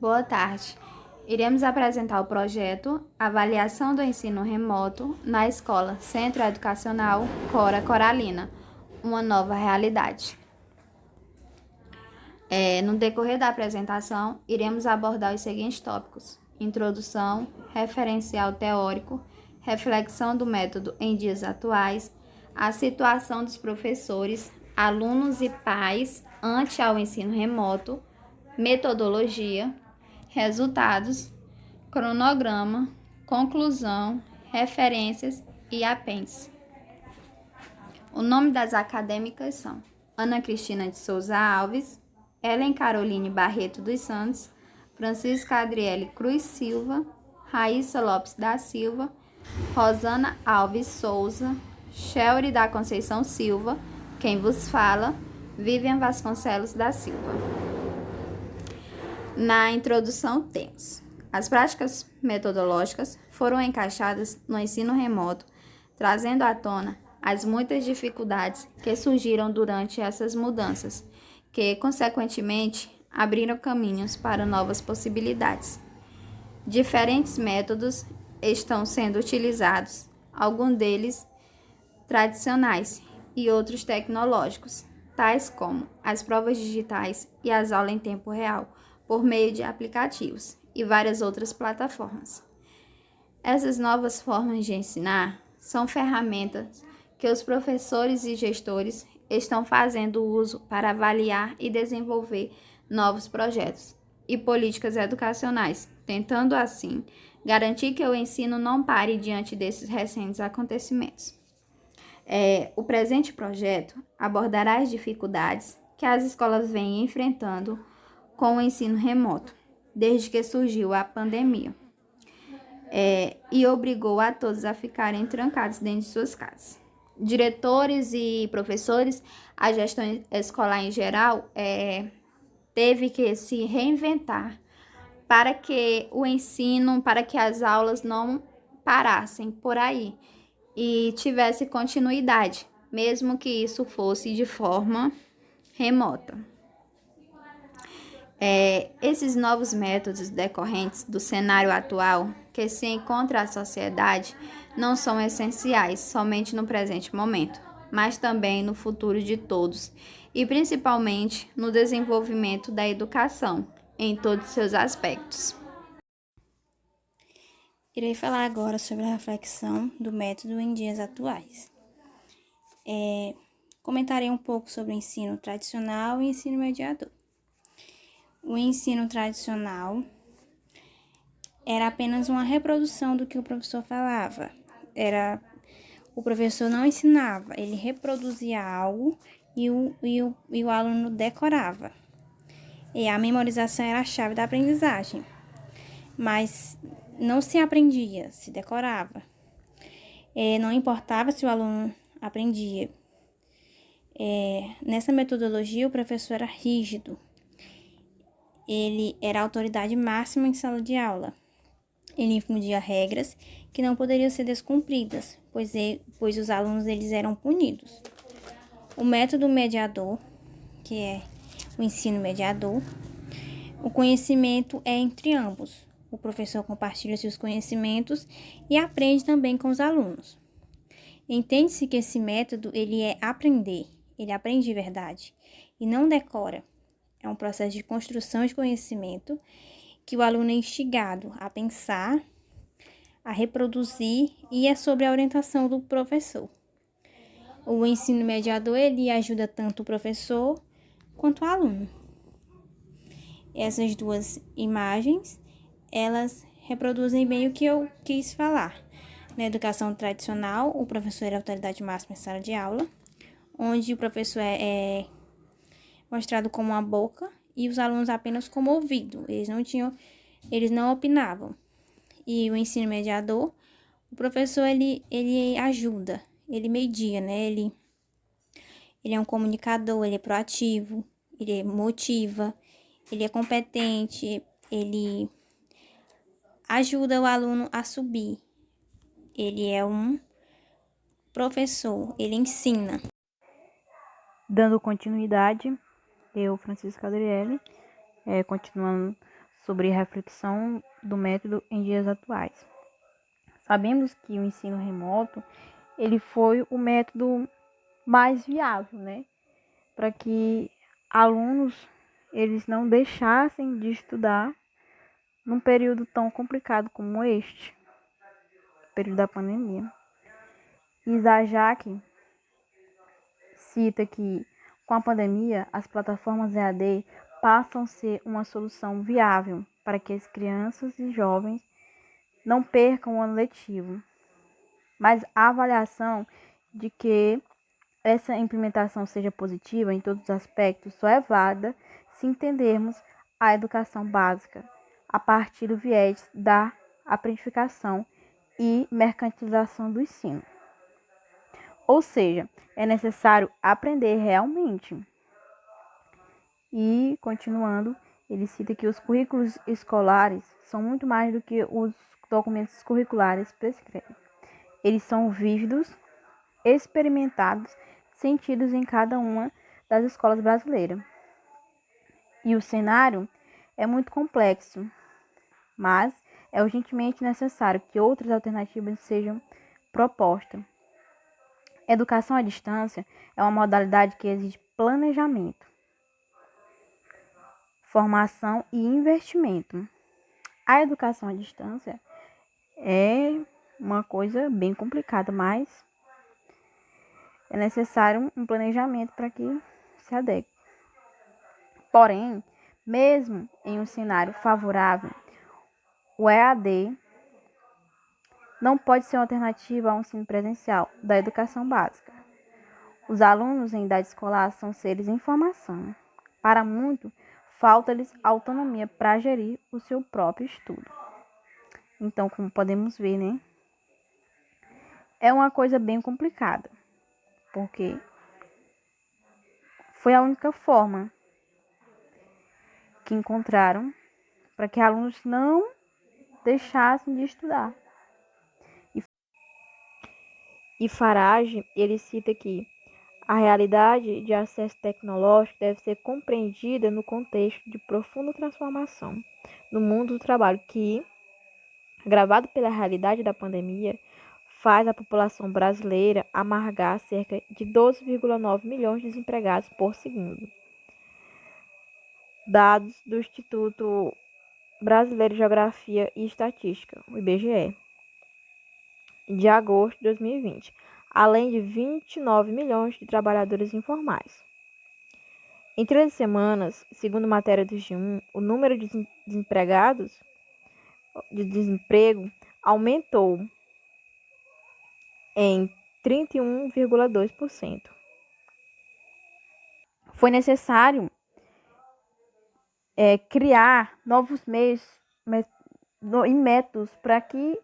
Boa tarde. Iremos apresentar o projeto Avaliação do Ensino Remoto na Escola Centro Educacional Cora Coralina, uma nova realidade. No decorrer da apresentação, iremos abordar os seguintes tópicos: introdução, referencial teórico, reflexão do método em dias atuais, a situação dos professores, alunos e pais ante ao ensino remoto, metodologia, resultados, cronograma, conclusão, referências e apêndice. O nome das acadêmicas são Ana Cristina de Souza Alves, Ellen Caroline Barreto dos Santos, Francisca Adriele Cruz Silva, Raíssa Lopes da Silva, Rosana Alves Souza, Shelry da Conceição Silva, quem vos fala, Vivian Vasconcelos da Silva. Na introdução temos: as práticas metodológicas foram encaixadas no ensino remoto, trazendo à tona as muitas dificuldades que surgiram durante essas mudanças, que, consequentemente, abriram caminhos para novas possibilidades. Diferentes métodos estão sendo utilizados, alguns deles tradicionais e outros tecnológicos, tais como as provas digitais e as aulas em tempo real, por meio de aplicativos e várias outras plataformas. Essas novas formas de ensinar são ferramentas que os professores e gestores estão fazendo uso para avaliar e desenvolver novos projetos e políticas educacionais, tentando assim garantir que o ensino não pare diante desses recentes acontecimentos. O presente projeto abordará as dificuldades que as escolas vêm enfrentando com o ensino remoto, desde que surgiu a pandemia, e obrigou a todos a ficarem trancados dentro de suas casas. Diretores e professores, a gestão escolar em geral, teve que se reinventar para que o ensino, para que as aulas não parassem por aí e tivesse continuidade, mesmo que isso fosse de forma remota. Esses novos métodos decorrentes do cenário atual que se encontra a sociedade não são essenciais somente no presente momento, mas também no futuro de todos e principalmente no desenvolvimento da educação em todos seus aspectos. Irei falar agora sobre a reflexão do método em dias atuais. Comentarei um pouco sobre o ensino tradicional e ensino mediador. O ensino tradicional era apenas uma reprodução do que o professor falava. O professor não ensinava, ele reproduzia algo e o aluno decorava. E a memorização era a chave da aprendizagem, mas não se aprendia, se decorava. Não importava se o aluno aprendia. Nessa metodologia, o professor era rígido. Ele era a autoridade máxima em sala de aula. Ele infundia regras que não poderiam ser descumpridas, pois os alunos eles eram punidos. O método mediador, que é o ensino mediador, o conhecimento é entre ambos. O professor compartilha seus conhecimentos e aprende também com os alunos. Entende-se que esse método ele é aprender, ele aprende de verdade e não decora. É um processo de construção de conhecimento que o aluno é instigado a pensar, a reproduzir e é sobre a orientação do professor. O ensino mediador ele ajuda tanto o professor quanto o aluno. Essas duas imagens, elas reproduzem bem o que eu quis falar. Na educação tradicional, o professor é a autoridade máxima em sala de aula, onde o professor é mostrado como uma boca e os alunos apenas como ouvido. Eles não opinavam. E o ensino mediador, o professor ele ajuda, ele media, né? Ele é um comunicador, ele é proativo, ele motiva, ele é competente, ele ajuda o aluno a subir. Ele é um professor, ele ensina. Dando continuidade, eu, Francisca Adriele, continuando sobre a reflexão do método em dias atuais. Sabemos que o ensino remoto ele foi o método mais viável, né, para que alunos eles não deixassem de estudar num período tão complicado como este, período da pandemia. Isaac cita que, com a pandemia, as plataformas EAD passam a ser uma solução viável para que as crianças e jovens não percam o ano letivo. Mas a avaliação de que essa implementação seja positiva em todos os aspectos só é válida se entendermos a educação básica a partir do viés da aprendização e mercantilização do ensino. Ou seja, é necessário aprender realmente. E, continuando, ele cita que os currículos escolares são muito mais do que os documentos curriculares prescrevem. Eles são vívidos, experimentados, sentidos em cada uma das escolas brasileiras. E o cenário é muito complexo, mas é urgentemente necessário que outras alternativas sejam propostas. Educação à distância é uma modalidade que exige planejamento, formação e investimento. A educação à distância é uma coisa bem complicada, mas é necessário um planejamento para que se adeque. Porém, mesmo em um cenário favorável, o EAD não pode ser uma alternativa ao ensino presencial da educação básica. Os alunos em idade escolar são seres em formação. Para muito, falta-lhes autonomia para gerir o seu próprio estudo. Então, como podemos ver, né? É uma coisa bem complicada, porque foi a única forma que encontraram para que alunos não deixassem de estudar. E Farage, ele cita que a realidade de acesso tecnológico deve ser compreendida no contexto de profunda transformação no mundo do trabalho que, agravado pela realidade da pandemia, faz a população brasileira amargar cerca de 12,9 milhões de desempregados por segundo. Dados do Instituto Brasileiro de Geografia e Estatística, o IBGE, de agosto de 2020, além de 29 milhões de trabalhadores informais. Em 13 semanas, segundo matéria do G1, o número de desempregados de desemprego aumentou em 31,2%. Foi necessário criar novos meios e métodos para que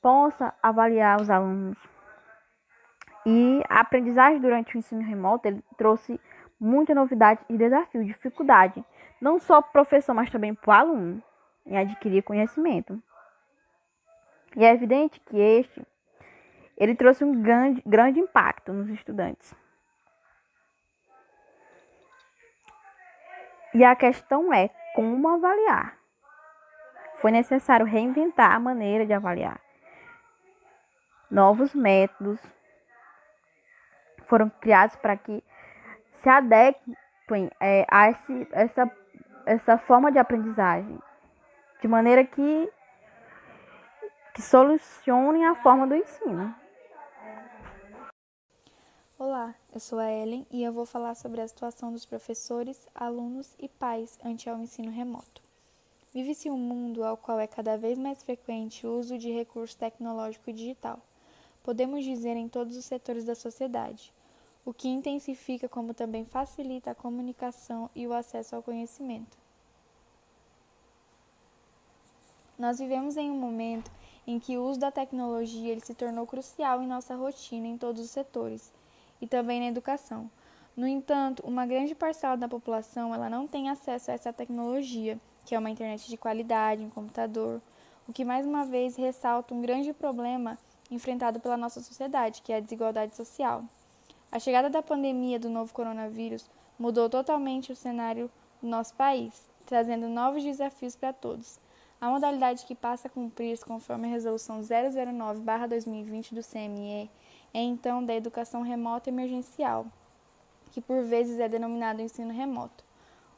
possa avaliar os alunos. E a aprendizagem durante o ensino remoto ele trouxe muita novidade e desafio, dificuldade, não só para o professor, mas também para o aluno em adquirir conhecimento. E é evidente que ele trouxe um grande impacto nos estudantes. E a questão é como avaliar. Foi necessário reinventar a maneira de avaliar. Novos métodos foram criados para que se adequem a essa forma de aprendizagem, de maneira que solucionem a forma do ensino. Olá, eu sou a Ellen e eu vou falar sobre a situação dos professores, alunos e pais ante ao ensino remoto. Vive-se um mundo ao qual é cada vez mais frequente o uso de recurso tecnológico e digital. Podemos dizer em todos os setores da sociedade, o que intensifica como também facilita a comunicação e o acesso ao conhecimento. Nós vivemos em um momento em que o uso da tecnologia ele se tornou crucial em nossa rotina em todos os setores, e também na educação. No entanto, uma grande parcela da população ela não tem acesso a essa tecnologia, que é uma internet de qualidade, um computador, o que mais uma vez ressalta um grande problema enfrentado pela nossa sociedade, que é a desigualdade social. A chegada da pandemia do novo coronavírus mudou totalmente o cenário do nosso país, trazendo novos desafios para todos. A modalidade que passa a cumprir-se conforme a Resolução 009/2020 do CME é então da educação remota emergencial, que por vezes é denominado ensino remoto.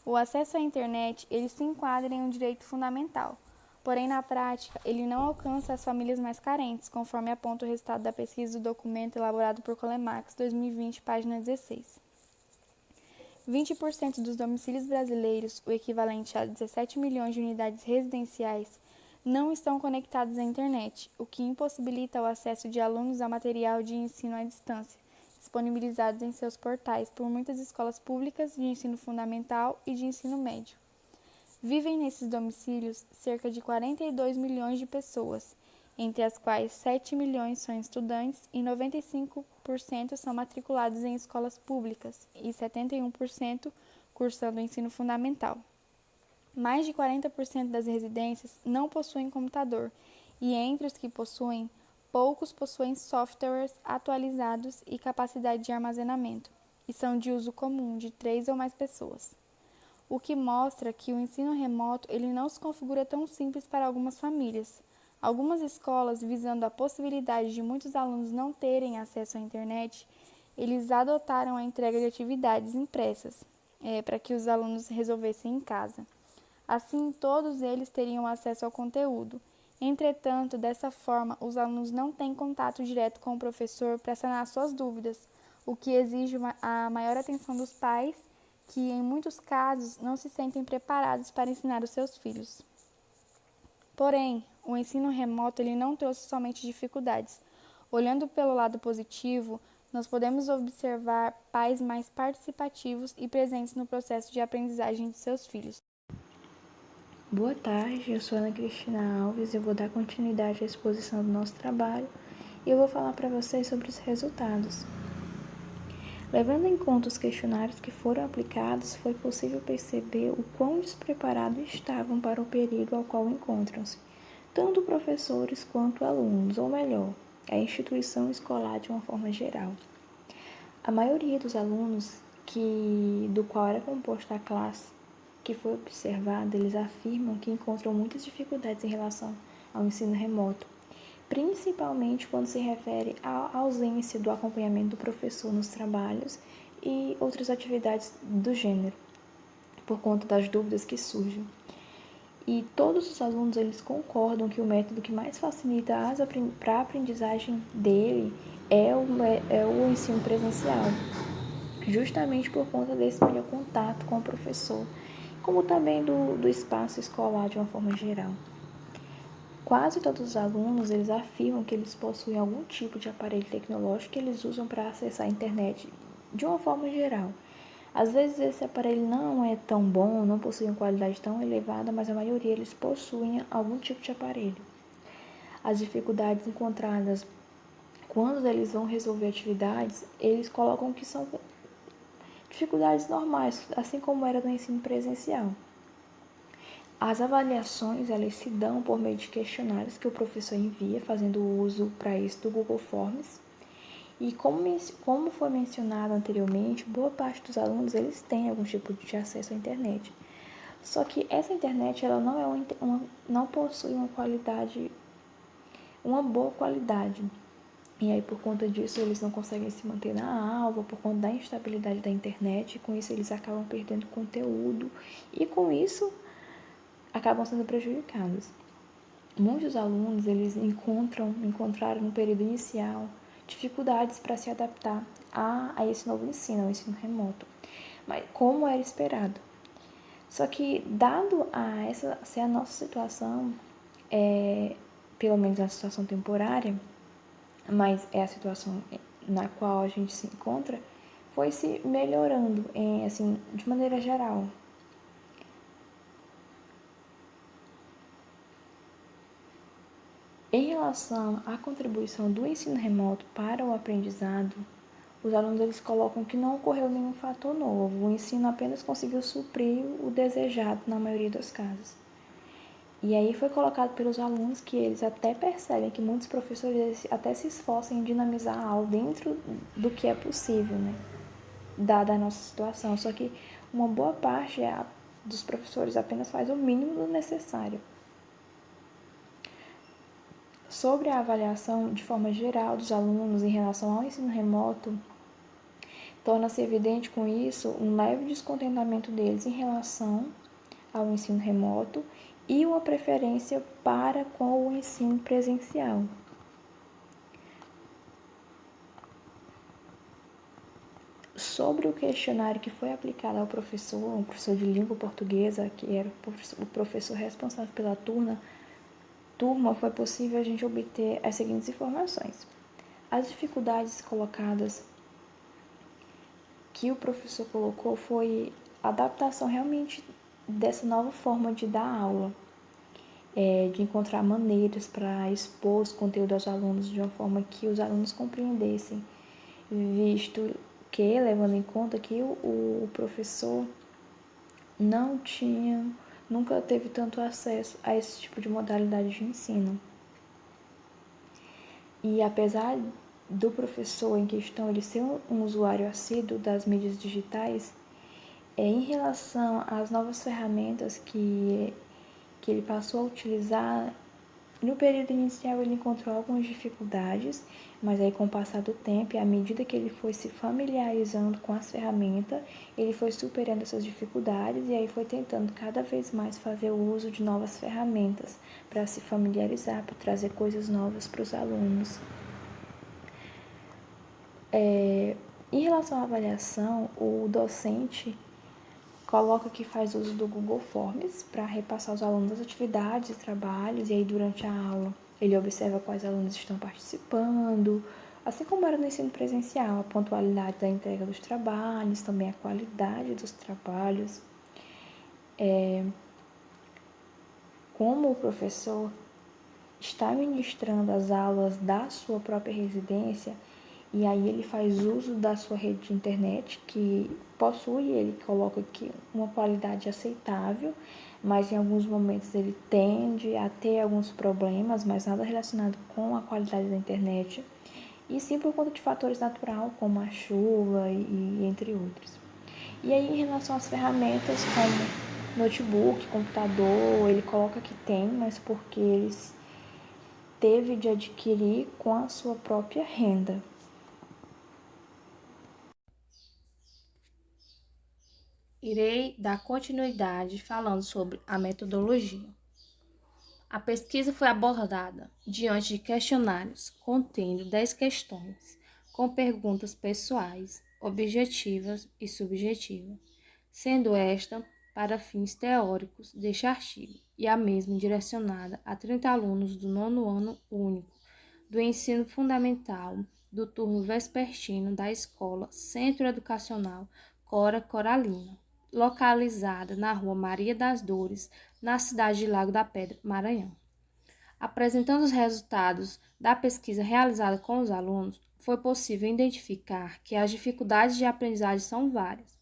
O acesso à internet ele se enquadra em um direito fundamental, porém na prática ele não alcança as famílias mais carentes, conforme aponta o resultado da pesquisa do documento elaborado por Colemax 2020, página 16. 20% dos domicílios brasileiros, o equivalente a 17 milhões de unidades residenciais, não estão conectados à internet, o que impossibilita o acesso de alunos a material de ensino à distância, disponibilizados em seus portais por muitas escolas públicas de ensino fundamental e de ensino médio. Vivem nesses domicílios cerca de 42 milhões de pessoas, entre as quais 7 milhões são estudantes e 95% são matriculados em escolas públicas e 71% cursando o ensino fundamental. Mais de 40% das residências não possuem computador e entre os que possuem, poucos possuem softwares atualizados e capacidade de armazenamento, e são de uso comum de 3 ou mais pessoas. O que mostra que o ensino remoto ele não se configura tão simples para algumas famílias. Algumas escolas, visando a possibilidade de muitos alunos não terem acesso à internet, eles adotaram a entrega de atividades impressas, para que os alunos resolvessem em casa. Assim, todos eles teriam acesso ao conteúdo. Entretanto, dessa forma, os alunos não têm contato direto com o professor para sanar suas dúvidas, o que exige a maior atenção dos pais, que em muitos casos não se sentem preparados para ensinar os seus filhos. Porém, o ensino remoto ele não trouxe somente dificuldades. Olhando pelo lado positivo, nós podemos observar pais mais participativos e presentes no processo de aprendizagem de seus filhos. Boa tarde, eu sou Ana Cristina Alves e eu vou dar continuidade à exposição do nosso trabalho e eu vou falar para vocês sobre os resultados. Levando em conta os questionários que foram aplicados, foi possível perceber o quão despreparados estavam para o perigo ao qual encontram-se, tanto professores quanto alunos, ou melhor, a instituição escolar de uma forma geral. A maioria dos alunos do qual era composta a classe que foi observada, eles afirmam que encontram muitas dificuldades em relação ao ensino remoto, principalmente quando se refere à ausência do acompanhamento do professor nos trabalhos e outras atividades do gênero, por conta das dúvidas que surgem. E todos os alunos eles concordam que o método que mais facilita para a aprendizagem dele é o ensino presencial, justamente por conta desse melhor contato com o professor, como também do espaço escolar de uma forma geral. Quase todos os alunos eles afirmam que eles possuem algum tipo de aparelho tecnológico que eles usam para acessar a internet de uma forma geral. Às vezes esse aparelho não é tão bom, não possui uma qualidade tão elevada, mas a maioria eles possuem algum tipo de aparelho. As dificuldades encontradas quando eles vão resolver atividades, eles colocam que são dificuldades normais, assim como era no ensino presencial. As avaliações elas se dão por meio de questionários que o professor envia, fazendo uso para isso do Google Forms. E como foi mencionado anteriormente, boa parte dos alunos eles têm algum tipo de acesso à internet. Só que essa internet ela não possui uma boa qualidade. E aí, por conta disso, eles não conseguem se manter na aula, por conta da instabilidade da internet. E com isso, eles acabam perdendo conteúdo. E com isso, acabam sendo prejudicados. Muitos alunos, eles encontraram no período inicial dificuldades para se adaptar a esse novo ensino, ao ensino remoto. Mas como era esperado. Só que, dado essa ser a nossa situação, pelo menos a situação temporária, mas é a situação na qual a gente se encontra, foi se melhorando, assim, de maneira geral. Em relação à contribuição do ensino remoto para o aprendizado, os alunos eles colocam que não ocorreu nenhum fator novo, o ensino apenas conseguiu suprir o desejado na maioria dos casos. E aí foi colocado pelos alunos que eles até percebem que muitos professores até se esforçam em dinamizar a aula dentro do que é possível, né? Dada a nossa situação. Só que uma boa parte dos professores apenas faz o mínimo do necessário. Sobre a avaliação de forma geral dos alunos em relação ao ensino remoto, torna-se evidente com isso um leve descontentamento deles em relação ao ensino remoto e uma preferência para com o ensino presencial. Sobre o questionário que foi aplicado ao professor, um professor de língua portuguesa, que era o professor responsável pela turma, foi possível a gente obter as seguintes informações. As dificuldades colocadas que o professor colocou foi a adaptação realmente dessa nova forma de dar aula, de encontrar maneiras para expor os conteúdos aos alunos de uma forma que os alunos compreendessem, visto que, levando em conta que o professor nunca teve tanto acesso a esse tipo de modalidade de ensino. E apesar do professor em questão ele ser um usuário assíduo das mídias digitais, em relação às novas ferramentas que ele passou a utilizar, no período inicial ele encontrou algumas dificuldades, mas aí com o passar do tempo e à medida que ele foi se familiarizando com as ferramentas, ele foi superando essas dificuldades e aí foi tentando cada vez mais fazer o uso de novas ferramentas para se familiarizar, para trazer coisas novas para os alunos. Em relação à avaliação, o docente coloca que faz uso do Google Forms para repassar aos alunos as atividades e trabalhos, e aí durante a aula ele observa quais alunos estão participando, assim como era no ensino presencial, a pontualidade da entrega dos trabalhos, também a qualidade dos trabalhos. Como o professor está ministrando as aulas da sua própria residência, e aí ele faz uso da sua rede de internet, que possui, ele coloca aqui uma qualidade aceitável, mas em alguns momentos ele tende a ter alguns problemas, mas nada relacionado com a qualidade da internet, e sim por conta de fatores naturais, como a chuva e entre outros. E aí em relação às ferramentas como notebook, computador, ele coloca que tem, mas porque ele teve de adquirir com a sua própria renda. Irei dar continuidade falando sobre a metodologia. A pesquisa foi abordada diante de questionários contendo 10 questões, com perguntas pessoais, objetivas e subjetivas, sendo esta para fins teóricos deste artigo e a mesma direcionada a 30 alunos do 9º ano único do ensino fundamental do turno vespertino da Escola Centro Educacional Cora Coralina, localizada na Rua Maria das Dores, na cidade de Lago da Pedra, Maranhão. Apresentando os resultados da pesquisa realizada com os alunos, foi possível identificar que as dificuldades de aprendizagem são várias.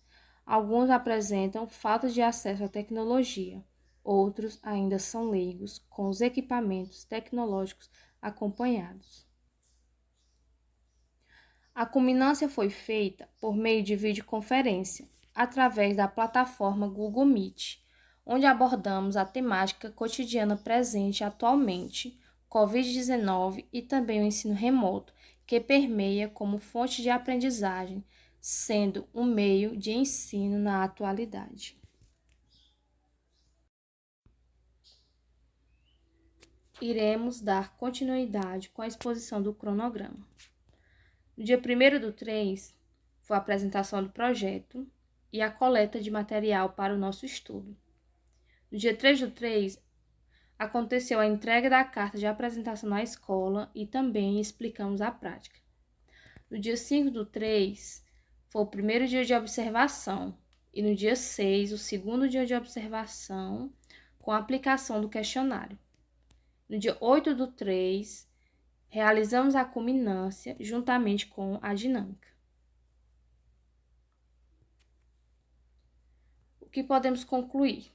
Alguns apresentam falta de acesso à tecnologia, outros ainda são leigos com os equipamentos tecnológicos acompanhados. A culminância foi feita por meio de videoconferência, através da plataforma Google Meet, onde abordamos a temática cotidiana presente atualmente, Covid-19 e também o ensino remoto, que permeia como fonte de aprendizagem, sendo um meio de ensino na atualidade. Iremos dar continuidade com a exposição do cronograma. No dia 1º/3, foi a apresentação do projeto e a coleta de material para o nosso estudo. No dia 3/3, aconteceu a entrega da carta de apresentação na escola e também explicamos a prática. No dia 5/3, foi o primeiro dia de observação e no dia 6, o segundo dia de observação com a aplicação do questionário. No dia 8/3, realizamos a culminância juntamente com a dinâmica. O que podemos concluir?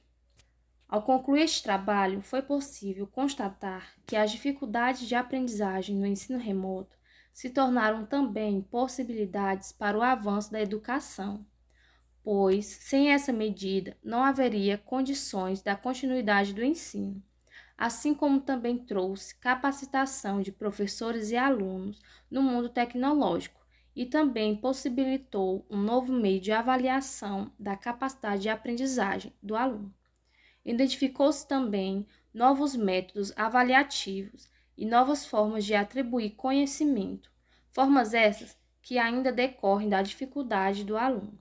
Ao concluir este trabalho, foi possível constatar que as dificuldades de aprendizagem no ensino remoto se tornaram também possibilidades para o avanço da educação, pois, sem essa medida, não haveria condições da continuidade do ensino, assim como também trouxe capacitação de professores e alunos no mundo tecnológico e também possibilitou um novo meio de avaliação da capacidade de aprendizagem do aluno. Identificou-se também novos métodos avaliativos e novas formas de atribuir conhecimento, formas essas que ainda decorrem da dificuldade do aluno.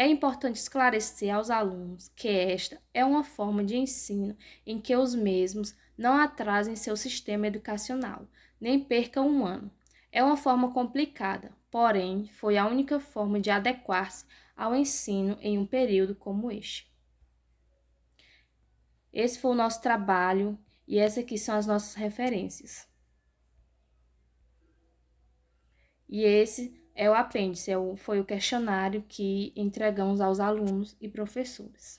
É importante esclarecer aos alunos que esta é uma forma de ensino em que os mesmos não atrasem seu sistema educacional, nem percam um ano. É uma forma complicada, porém, foi a única forma de adequar-se ao ensino em um período como este. Esse foi o nosso trabalho e essas aqui são as nossas referências. E esse é o apêndice, foi o questionário que entregamos aos alunos e professores.